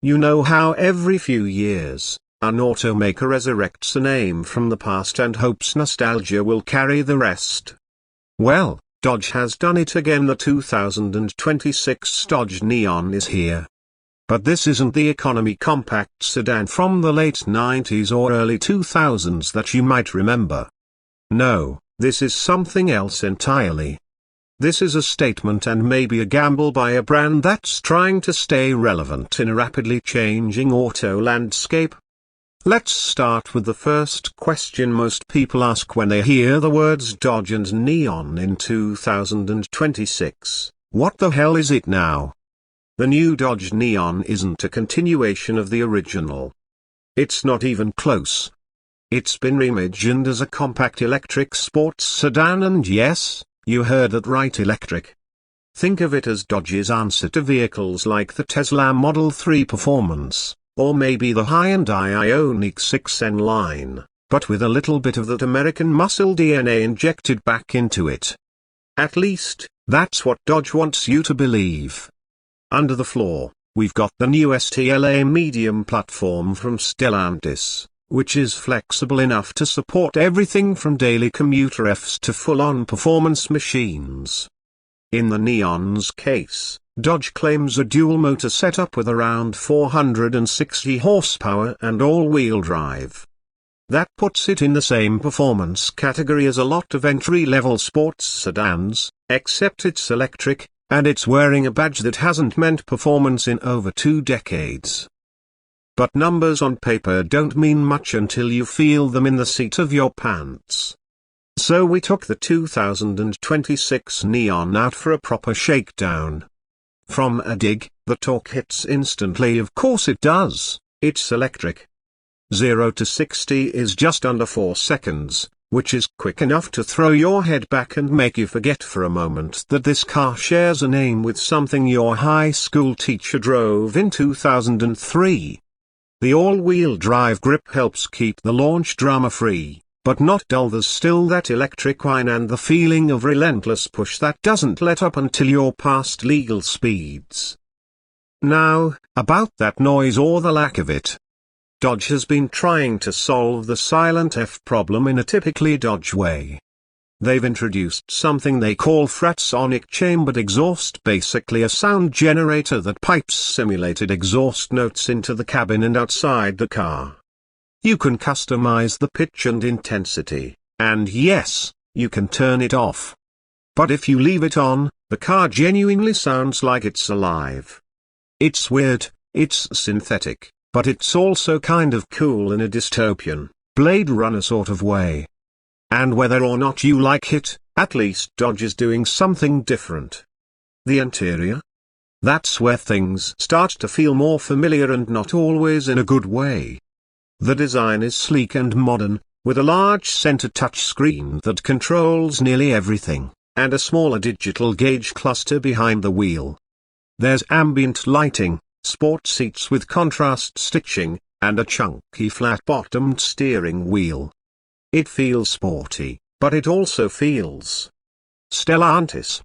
You know how every few years, an automaker resurrects a name from the past and hopes nostalgia will carry the rest? Well, Dodge has done it again. The 2026 Dodge Neon is here. But this isn't the economy compact sedan from the late 90s or early 2000s that you might remember. No, this is something else entirely. This is a statement and maybe a gamble by a brand that's trying to stay relevant in a rapidly changing auto landscape. Let's start with the first question most people ask when they hear the words Dodge and Neon in 2026. What the hell is it now? The new Dodge Neon isn't a continuation of the original. It's not even close. It's been reimagined as a compact electric sports sedan, and yes, you heard that right, electric. Think of it as Dodge's answer to vehicles like the Tesla Model 3 Performance, or maybe the high-end Ioniq 6N line, but with a little bit of that American muscle DNA injected back into it. At least, that's what Dodge wants you to believe. Under the floor, we've got the new STLA medium platform from Stellantis, which is flexible enough to support everything from daily commuter Fs to full-on performance machines. In the Neon's case, Dodge claims a dual-motor setup with around 460 horsepower and all-wheel drive. That puts it in the same performance category as a lot of entry-level sports sedans, except it's electric, and it's wearing a badge that hasn't meant performance in over 2 decades. But numbers on paper don't mean much until you feel them in the seat of your pants. So we took the 2026 Neon out for a proper shakedown. From a dig, the torque hits instantly. Of course it does, it's electric. 0 to 60 is just under 4 seconds, which is quick enough to throw your head back and make you forget for a moment that this car shares a name with something your high school teacher drove in 2003. The all-wheel drive grip helps keep the launch drama-free, but not dull. There's still that electric whine and the feeling of relentless push that doesn't let up until you're past legal speeds. Now, about that noise or the lack of it. Dodge has been trying to solve the silent F problem in a typically Dodge way. They've introduced something they call fratsonic chambered exhaust, basically a sound generator that pipes simulated exhaust notes into the cabin and outside the car. You can customize the pitch and intensity, and yes, you can turn it off. But if you leave it on, the car genuinely sounds like it's alive. It's weird, it's synthetic, but it's also kind of cool in a dystopian, Blade Runner sort of way. And whether or not you like it, at least Dodge is doing something different. The interior? That's where things start to feel more familiar, and not always in a good way. The design is sleek and modern, with a large center touchscreen that controls nearly everything, and a smaller digital gauge cluster behind the wheel. There's ambient lighting, sport seats with contrast stitching, and a chunky flat-bottomed steering wheel. It feels sporty, but it also feels Stellantis.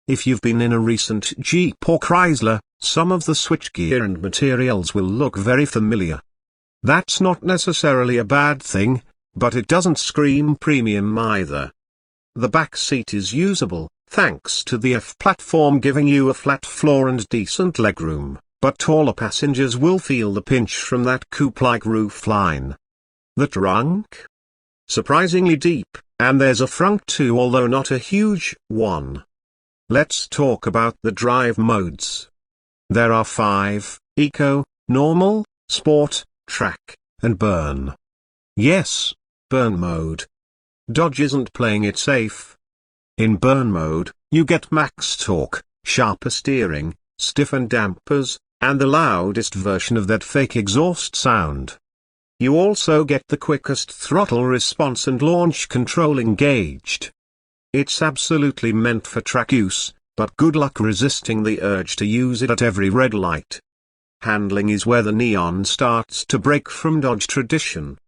If you've been in a recent Jeep or Chrysler, some of the switchgear and materials will look very familiar. That's not necessarily a bad thing, but it doesn't scream premium either. The back seat is usable, thanks to the F platform giving you a flat floor and decent legroom, but taller passengers will feel the pinch from that coupe-like roofline. The trunk? Surprisingly deep, and there's a frunk too, although not a huge one. Let's talk about the drive modes. There are 5: Eco, Normal, Sport, Track, and Burn. Yes, Burn mode. Dodge isn't playing it safe. In Burn mode, you get max torque, sharper steering, stiffened dampers, and the loudest version of that fake exhaust sound. You also get the quickest throttle response and launch control engaged. It's absolutely meant for track use, but good luck resisting the urge to use it at every red light. Handling is where the Neon starts to break from Dodge tradition.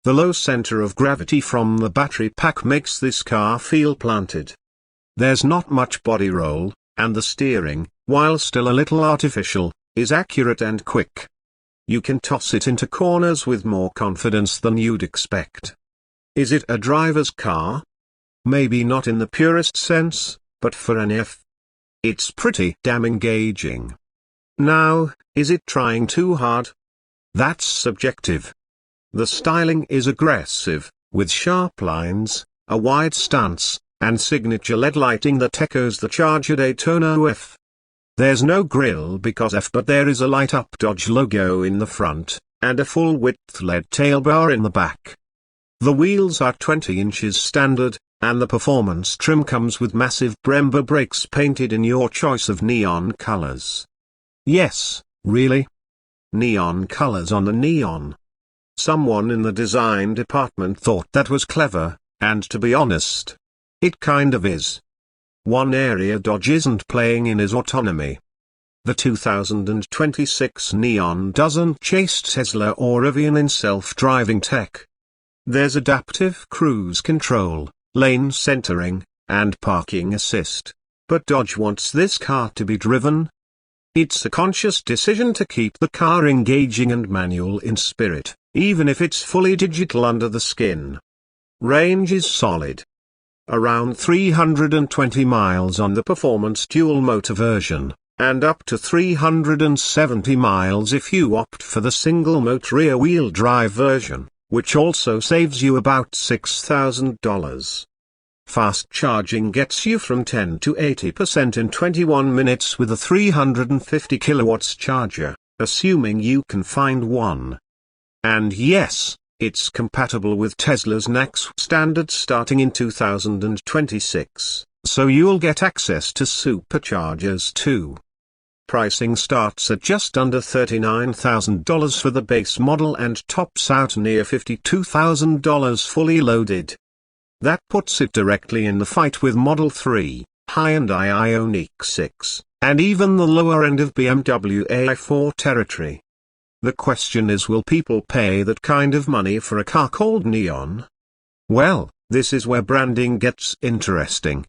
The low center of gravity from the battery pack makes this car feel planted. There's not much body roll, and the steering, while still a little artificial, is accurate and quick. You can toss it into corners with more confidence than you'd expect. Is it a driver's car? Maybe not in the purest sense, but for an F, it's pretty damn engaging. Now, is it trying too hard? That's subjective. The styling is aggressive, with sharp lines, a wide stance, and signature LED lighting that echoes the Charger Daytona F. There's no grille because F, but there is a light-up Dodge logo in the front, and a full-width LED tail bar in the back. The wheels are 20 inches standard, and the performance trim comes with massive Brembo brakes painted in your choice of neon colors. Yes, really? Neon colors on the Neon. Someone in the design department thought that was clever, and to be honest, it kind of is. One area Dodge isn't playing in is autonomy. The 2026 Neon doesn't chase Tesla or Rivian in self-driving tech. There's adaptive cruise control, lane centering, and parking assist. But Dodge wants this car to be driven. It's a conscious decision to keep the car engaging and manual in spirit, even if it's fully digital under the skin. Range is solid. Around 320 miles on the performance dual-motor version, and up to 370 miles if you opt for the single-motor rear-wheel drive version, which also saves you about $6,000. Fast charging gets you from 10 to 80% in 21 minutes with a 350 kilowatts charger, assuming you can find one. And yes, it's compatible with Tesla's NACS standard starting in 2026, so you'll get access to superchargers too. Pricing starts at just under $39,000 for the base model and tops out near $52,000 fully loaded. That puts it directly in the fight with Model 3, high-end Ioniq 6, and even the lower end of BMW i4 territory. The question is, will people pay that kind of money for a car called Neon? Well, this is where branding gets interesting.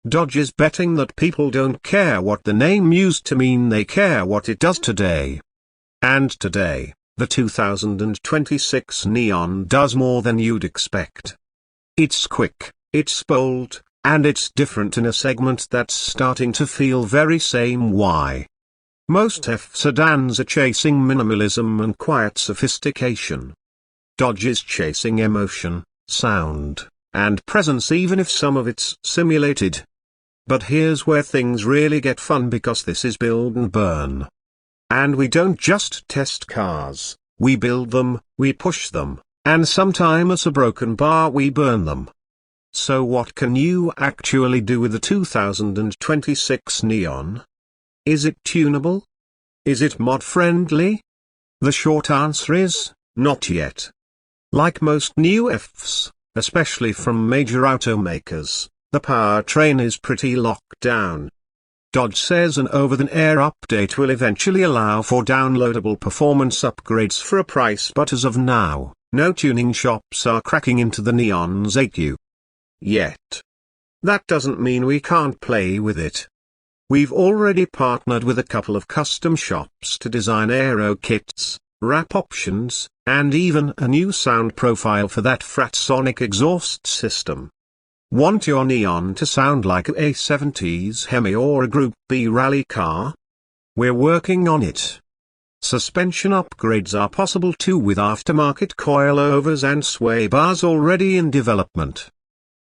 Dodge is betting that people don't care what the name used to mean, they care what it does today. And today, the 2026 Neon does more than you'd expect. It's quick, it's bold, and it's different in a segment that's starting to feel very same why. Most F sedans are chasing minimalism and quiet sophistication. Dodge is chasing emotion, sound, and presence, even if some of it's simulated. But here's where things really get fun, because this is build and burn. And we don't just test cars, we build them, we push them, and sometimes a broken bar we burn them. So what can you actually do with the 2026 Neon? Is it tunable? Is it mod-friendly? The short answer is, not yet. Like most new Fs, especially from major automakers, the powertrain is pretty locked down. Dodge says an over-the-air update will eventually allow for downloadable performance upgrades for a price, but as of now, no tuning shops are cracking into the Neon's 8U. Yet. That doesn't mean we can't play with it. We've already partnered with a couple of custom shops to design aero kits, wrap options, and even a new sound profile for that Fratsonic exhaust system. Want your Neon to sound like a 70s Hemi or a Group B rally car? We're working on it. Suspension upgrades are possible too, with aftermarket coilovers and sway bars already in development.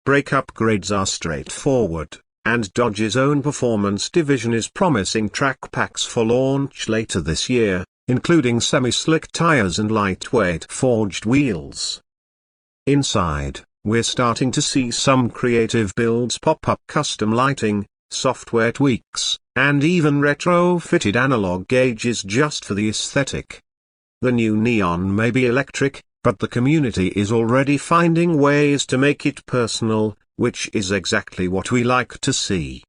Brake upgrades are straightforward, and Dodge's own performance division is promising track packs for launch later this year, including semi-slick tires and lightweight forged wheels. Inside, we're starting to see some creative builds pop up: custom lighting, software tweaks, and even retrofitted analog gauges just for the aesthetic. The new Neon may be electric, but the community is already finding ways to make it personal, which is exactly what we like to see.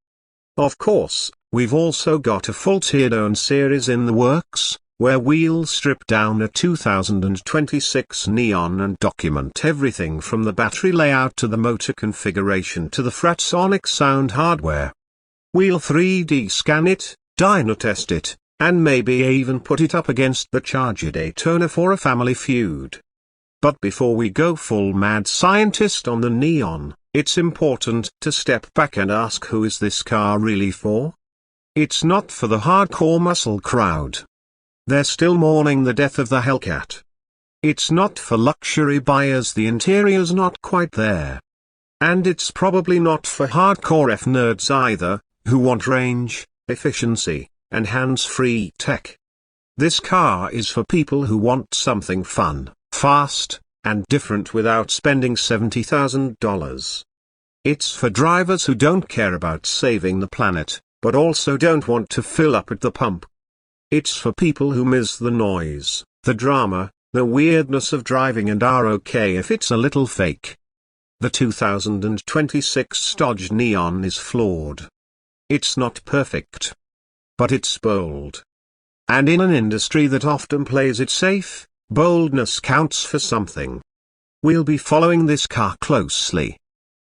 Of course, we've also got a full teardown series in the works, where we'll strip down a 2026 Neon and document everything from the battery layout to the motor configuration to the Fratsonic sound hardware. We'll 3D scan it, dyno test it, and maybe even put it up against the Charger Daytona for a family feud. But before we go full mad scientist on the Neon, it's important to step back and ask, who is this car really for? It's not for the hardcore muscle crowd. They're still mourning the death of the Hellcat. It's not for luxury buyers, the interior's not quite there. And it's probably not for hardcore F-nerds either, who want range, efficiency, and hands-free tech. This car is for people who want something fun, fast, and different without spending $70,000. It's for drivers who don't care about saving the planet, but also don't want to fill up at the pump. It's for people who miss the noise, the drama, the weirdness of driving and are okay if it's a little fake. The 2026 Dodge Neon is flawed. It's not perfect. But it's bold. And in an industry that often plays it safe, boldness counts for something. We'll be following this car closely.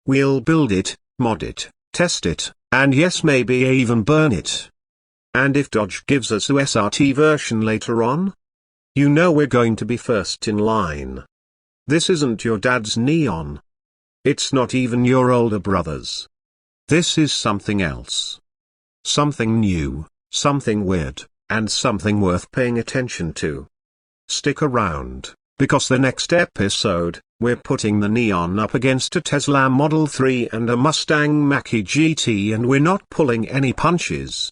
We'll build it, mod it, test it, and yes, maybe even burn it. And if Dodge gives us a SRT version later on, you know we're going to be first in line. This isn't your dad's Neon. It's not even your older brother's. This is something else. Something new, something weird, and something worth paying attention to. Stick around, because the next episode, we're putting the Neon up against a Tesla Model 3 and a Mustang Mach-E GT, and we're not pulling any punches.